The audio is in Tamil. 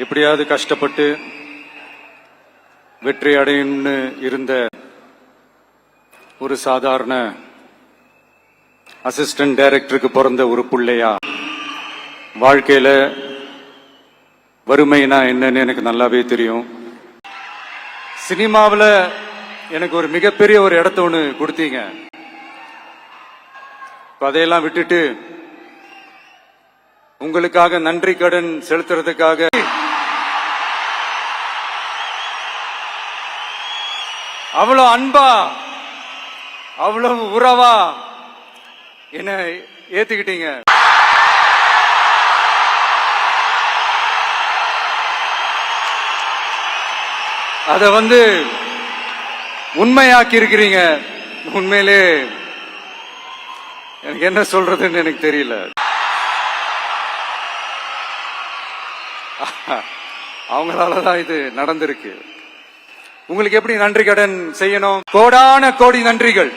எப்படியாவது கஷ்டப்பட்டு வெற்றி அடையணும்னு இருந்த ஒரு சாதாரண அசிஸ்டன்ட் டைரக்டருக்கு பிறந்த ஒரு பிள்ளையா வாழ்க்கையில வறுமைனா என்னன்னு எனக்கு நல்லாவே தெரியும். சினிமாவில் எனக்கு ஒரு மிகப்பெரிய ஒரு இடத்த ஒன்று கொடுத்தீங்க. அதையெல்லாம் விட்டுட்டு உங்களுக்காக நன்றி கடன் செலுத்துறதுக்காக அவ்வளவு அன்பா அவ்வளவு உறவா என்ன ஏத்துக்கிட்டீங்க. அத உண்மையாக்கி இருக்கிறீங்க. உண்மையிலே எனக்கு என்ன சொல்றதுன்னு எனக்கு தெரியல. அவங்களாலதான் இது நடந்திருக்கு. உங்களுக்கு எப்படி நன்றி கடன் செய்யணும்? கோடான கோடி நன்றிகள்.